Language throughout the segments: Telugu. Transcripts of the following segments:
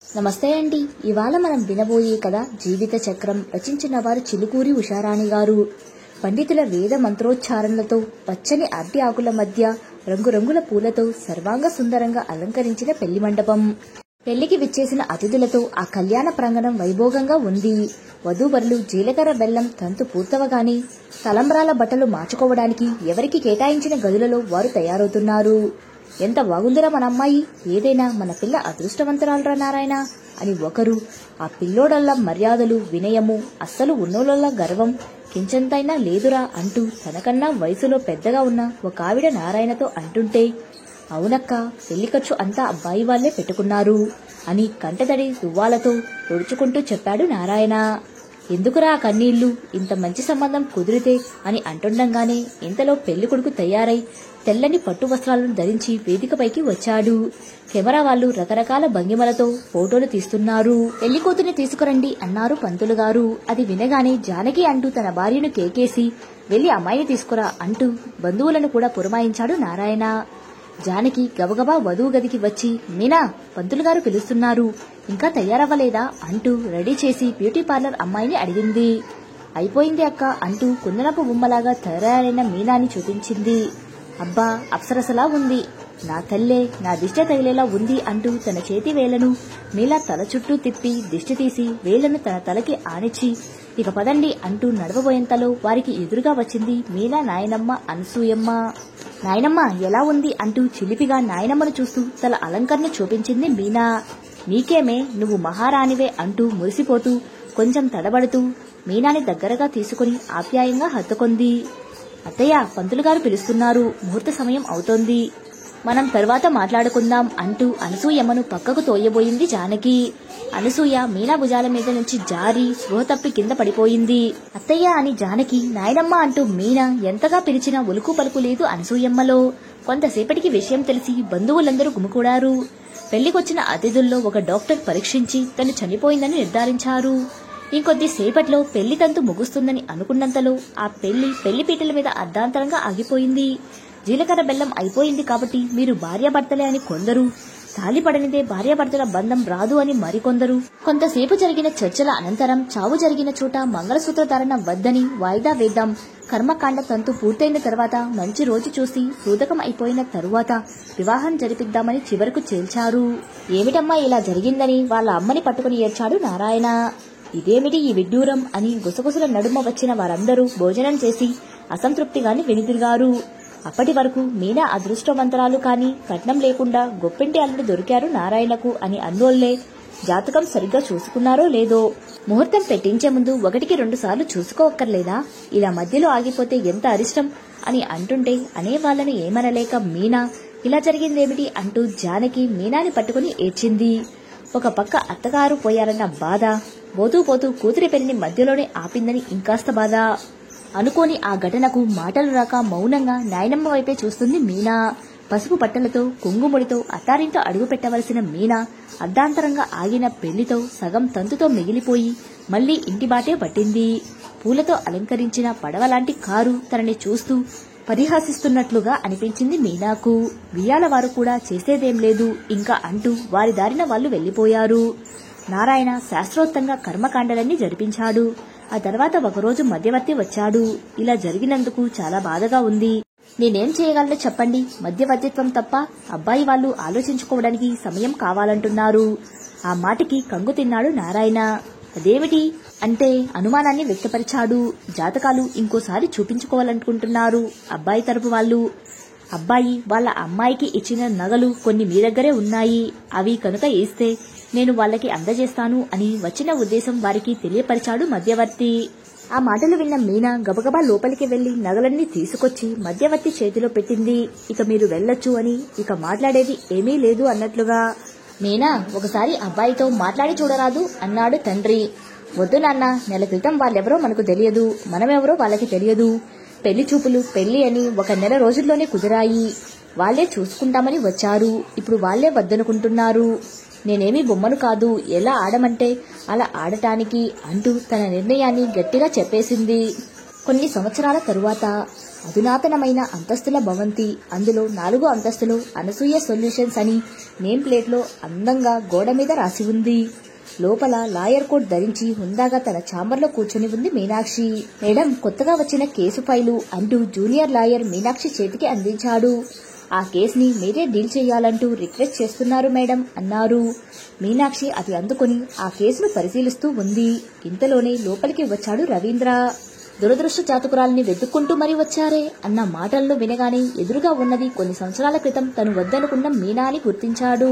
నమస్తే అండి. ఇవాళ మనం వినబోయే కథ జీవిత చక్రం. రచించిన వారు చిలుకూరి ఉషారాణి గారు. పండితుల వేద మంత్రోచ్చారణలతో పచ్చని అరటి ఆకుల మధ్య రంగురంగుల పూలతో సర్వాంగ సుందరంగా అలంకరించిన పెళ్లి మండపం. పెళ్లికి విచ్చేసిన అతిథులతో ఆ కళ్యాణ ప్రాంగణం వైభోగంగా ఉంది. వధూవరులు జీలకర్ర బెల్లం తంతు పూర్తవగానే తలంబ్రాల బట్టలు మార్చుకోవడానికి ఎవరికి కేటాయించిన గదులలో వారు తయారవుతున్నారు. ఎంత బాగుందిరా మన అమ్మాయి, ఏదైనా మన పిల్ల అదృష్టవంతురాలరా నారాయణ అని ఒకరు, ఆ పిల్లోడల్లా మర్యాదలు వినయము అస్సలు ఉన్నోళ్ళ గర్వం కించంతైనా లేదురా అంటూ తనకన్నా వయసులో పెద్దగా ఉన్న ఒక ఆవిడ నారాయణతో అంటుంటే, అవునక్క, పెళ్లి ఖర్చు అంతా అబ్బాయి వాళ్లే పెట్టుకున్నారు అని కంటతడి దువ్వాలతో తుడుచుకుంటూ చెప్పాడు నారాయణ. ఎందుకురా కన్నీళ్లు, ఇంత మంచి సంబంధం కుదిరితే అని అంటుండగానే ఇంతలో పెళ్లి కొడుకు తయారై తెల్లని పట్టు వస్త్రాలను ధరించి వేదికపైకి వచ్చాడు. కెమెరా వాళ్లు రకరకాల భంగిమలతో ఫోటోలు తీస్తున్నారు. పెళ్లి కూతురిని తీసుకురండి అన్నారు పంతులు గారు. అది వినగానే జానకి అంటూ తన భార్యను కేకేసి వెళ్లి అమ్మాయిని తీసుకురా అంటూ బంధువులను కూడా పురమాయించాడు నారాయణ. జానకి గబగబా వధువు గదికి వచ్చి, మీనా, పంతులు గారు పిలుస్తున్నారు, ఇంకా తయారవ్వలేదా అంటూ రెడీ చేసి బ్యూటీ పార్లర్ అమ్మాయిని అడిగింది. అయిపోయింది అక్క అంటూ కుందనపు బొమ్మలాగా తయారైన మీనాని చూపించింది. అబ్బా, అప్సరసలా ఉంది, నా తల్లే, నా దిష్టి తగిలేలా ఉంది అంటూ తన చేతి వేళ్లను మీలా తల చుట్టూ తిప్పి దిష్టి తీసి వేళ్లను తన తలకి ఆనిచ్చి ఇక పదండి అంటూ నడవబోయేంతలో వారికి ఎదురుగా వచ్చింది మీనా నాయనమ్మ అనసూయమ్మ. నాయనమ్మ ఎలా ఉంది అంటూ చిలిపిగా నాయనమ్మను చూస్తూ తల అలంకరణ చూపించింది మీనా. నీకేమే, నువ్వు మహారాణివే అంటూ మురిసిపోతూ కొంచెం తడబడుతూ మీనాని దగ్గరగా తీసుకుని ఆప్యాయంగా హత్తుకుంది. అత్తయ్య, పంతులు గారు పిలుస్తున్నారు, ముహూర్త సమయం అవుతోంది, మనం తర్వాత మాట్లాడుకుందాం అంటూ అనసూయమ్మను పక్కకు తోయబోయింది జానకి. అనసూయ మీనా భుజాల మీద నుంచి జారి స్పృహ తప్పి కింద పడిపోయింది. అత్తయ్య అని జానకి నాయనమ్మ అంటూ మీనా ఎంతగా పిలిచినా ఉలుకు పలుకు లేదు అనసూయమ్మలో. కొంతసేపటికి విషయం తెలిసి బంధువులందరూ గుమికూడారు. పెళ్లికొచ్చిన అతిథుల్లో ఒక డాక్టర్ పరీక్షించి తను చనిపోయిందని నిర్ధారించారు. ఇంకొద్దిసేపట్లో పెళ్లి తంతు ముగుస్తుందని అనుకున్నంతలో ఆ పెళ్లి పీటల మీద అర్ధాంతరంగా ఆగిపోయింది. జీలకర్ర బెల్లం అయిపోయింది కాబట్టి మీరు భార్యాభర్తలే అని కొందరు, తాళిపడనిదే భార్యాభర్తల బంధం రాదు అని మరికొందరు. కొంతసేపు జరిగిన చర్చల అనంతరం చావు జరిగిన చోట మంగళసూత్ర ధారణ వద్దని వాయిదా వేద్దాం, కర్మకాండ తంతు పూర్తయిన తర్వాత మంచి రోజు చూసి సూతకం అయిపోయిన తరువాత వివాహం జరిపిద్దామని చివరకు చేల్చారు. ఏమిటమ్మా ఇలా జరిగిందని వాళ్ళ అమ్మని పట్టుకుని ఏడ్చాడు నారాయణ. ఇదేమిటి ఈ విడ్డూరం అని గుసగుసల నడుమ వచ్చిన వారందరూ భోజనం చేసి అసంతృప్తిగాని వెనుదిరిగారు. అప్పటి వరకు మీనా అదృష్టవంతరాలు కాని కట్నం లేకుండా గొప్పింటి అల్లుడు దొరికారు నారాయణకు అని అన్నోళ్లే జాతకం సరిగ్గా చూసుకున్నారో లేదో. ముహూర్తం పెట్టించే ముందు 1-2 సార్లు చూసుకోవక్కర్లేదా, ఇలా మధ్యలో ఆగిపోతే ఎంత అరిష్టం అని అంటుంటే అనేవాళ్లను ఏమనలేక మీనా ఇలా జరిగిందేమిటి అంటూ జానకి మీనాని పట్టుకుని ఏడ్చింది. ఒక పక్క అత్తగారు పోయారన్న బాధ, పోతూ కూతురి పెళ్లిని మధ్యలోనే ఆపిందని ఇంకాస్త బాధ. అనుకోని ఆ ఘటనకు మాటలు రాక మౌనంగా నాయనమ్మ వైపే చూస్తుంది మీనా. పసుపు బట్టలతో కుంగుముడితో అత్తారింటో అడుగు పెట్టవలసిన మీనా అర్ధాంతరంగా ఆగిన పెళ్లితో సగం తంతుతో మిగిలిపోయి మళ్లీ ఇంటి బాటే పట్టింది. పూలతో అలంకరించిన పడవలాంటి కారు తనని చూస్తూ పరిహాసిస్తున్నట్లుగా అనిపించింది మీనాకు. వియ్యాల వారు కూడా చేసేదేం లేదు ఇంకా అంటూ వారి దారిన వాళ్లు వెళ్లిపోయారు. నారాయణ శాస్త్రోక్తంగా కర్మకాండలన్నీ జరిపించాడు. ఆ తర్వాత ఒకరోజు మధ్యవర్తి వచ్చాడు. ఇలా జరిగినందుకు చాలా బాధగా ఉంది, నేనేం చేయగలను చెప్పండి, మధ్యవర్తిత్వం తప్ప అబ్బాయి వాళ్లు ఆలోచించుకోవడానికి సమయం కావాలంటున్నారు. ఆ మాటికి కంగు తిన్నాడు నారాయణ. అదేమిటి అంటే అనుమానాన్ని వ్యక్తపరిచాడు. జాతకాలు ఇంకోసారి చూపించుకోవాలనుకుంటున్నారు అబ్బాయి తరపు వాళ్ళు. అబ్బాయి వాళ్ళ అమ్మాయికి ఇచ్చిన నగలు కొన్ని మీ దగ్గరే ఉన్నాయి, అవి కనుక ఇస్తే నేను వాళ్ళకి అందజేస్తాను అని వచ్చిన ఉద్దేశం వారికి తెలియపరిచాడు మధ్యవర్తి. ఆ మాటలు విన్న మీనా గబగబా లోపలికి వెళ్లి నగలన్నీ తీసుకొచ్చి మధ్యవర్తి చేతిలో పెట్టింది. ఇక మీరు వెళ్లొచ్చు అని, ఇక మాట్లాడేది ఏమీ లేదు అన్నట్లుగా. మీనా, ఒకసారి అబ్బాయితో మాట్లాడి చూడరాదు అన్నాడు తండ్రి. వద్దు నాన్న, నెల క్రితం వాళ్ళెవరో మనకు తెలియదు, మనమెవరో వాళ్ళకి తెలియదు. పెళ్లి చూపులు పెళ్లి అని 1 నెల రోజుల్లోనే కుదిరాయి, వాళ్లే చూసుకుంటామని వచ్చారు, ఇప్పుడు వాళ్లే వద్దనుకుంటున్నారు. నేనేమీ బొమ్మను కాదు, ఎలా ఆడమంటే అలా ఆడటానికి అంటూ తన నిర్ణయాన్ని గట్టిగా చెప్పేసింది. కొన్ని సంవత్సరాల తరువాత అధునాతనమైన అంతస్తుల భవంతి. అందులో 4 అంతస్తులు అనసూయ సొల్యూషన్స్ అని నేమ్ ప్లేట్లో అందంగా గోడ మీద రాసి ఉంది. లోపల లాయర్ కోట్ ధరించి హుందాగా తన ఛాంబర్లో కూర్చొని ఉంది మీనాక్షి. మేడం, కొత్తగా వచ్చిన కేసు ఫైలు అంటూ జూనియర్ లాయర్ మీనాక్షి చేతికి అందించాడు. ఆ కేసుని మీరే డీల్ చేయాలంటూ రిక్వెస్ట్ చేస్తున్నారు మేడం అన్నారు. మీనాక్షి అది అందుకుని ఆ కేసును పరిశీలిస్తూ ఉంది. ఇంతలోనే లోపలికి వచ్చాడు రవీంద్ర. దురదృష్ట జాతకురాల్ని వెతుక్కుంటూ మరీ వచ్చారే అన్న మాటలను వినగానే ఎదురుగా ఉన్నది కొన్ని సంవత్సరాల క్రితం తను వద్దనుకున్న మీనా అని గుర్తించాడు.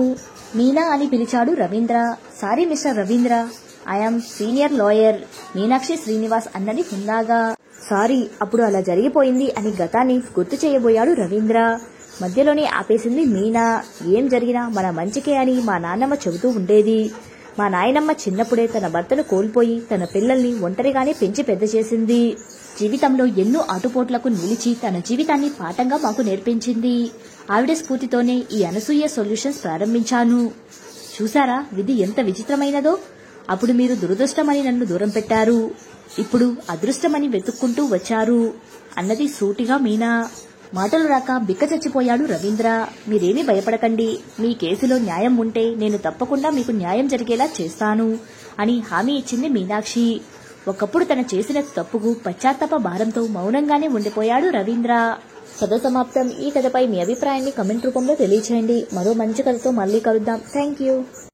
మీనా అని పిలిచాడు Ravindra. Sorry mister Ravindra, I'm senior lawyer Meenakshi Srinivas అన్నది హుందాగా. సారీ, అప్పుడు అలా జరిగిపోయింది అని గతాన్ని గుర్తు చేయబోయాడు రవీంద్ర. మధ్యలోనే ఆపేసింది మీనా. ఏం జరిగినా మన మంచికే అని మా నాన్నమ్మ చెబుతూ ఉండేది. మా నాయనమ్మ చిన్నప్పుడే తన భర్తను కోల్పోయి తన పిల్లల్ని ఒంటరిగానే పెంచి పెద్ద చేసింది. జీవితంలో ఎన్నో ఆటుపోట్లకు నిలిచి తన జీవితాన్ని పాఠంగా మాకు నేర్పించింది. ఆవిడ స్ఫూర్తితోనే ఈ అనసూయ సొల్యూషన్స్ ప్రారంభించాను. చూసారా విధి ఎంత విచిత్రమైనదో. అప్పుడు మీరు దురదృష్టమని నన్ను దూరం పెట్టారు, ఇప్పుడు అదృష్టమని వెతుక్కుంటూ వచ్చారు అన్నది సూటిగా మీనా. మాటలు రాక బిక్క చచ్చిపోయాడు రవీంద్ర. మీరేమీ భయపడకండి, మీ కేసులో న్యాయం ఉంటే నేను తప్పకుండా మీకు న్యాయం జరిగేలా చేస్తాను అని హామీ ఇచ్చింది మీనాక్షి. ఒకప్పుడు తన చేసిన తప్పుకు పశ్చాత్తాప భారంతో మౌనంగానే ఉండిపోయాడు రవీంద్ర. కథ సమాప్తం. ఈ కథపై మీ అభిప్రాయాన్ని కమెంట్ రూపంలో తెలియచేయండి. మరో మంచి కథతో మళ్ళీ కలుద్దాం. Thank you.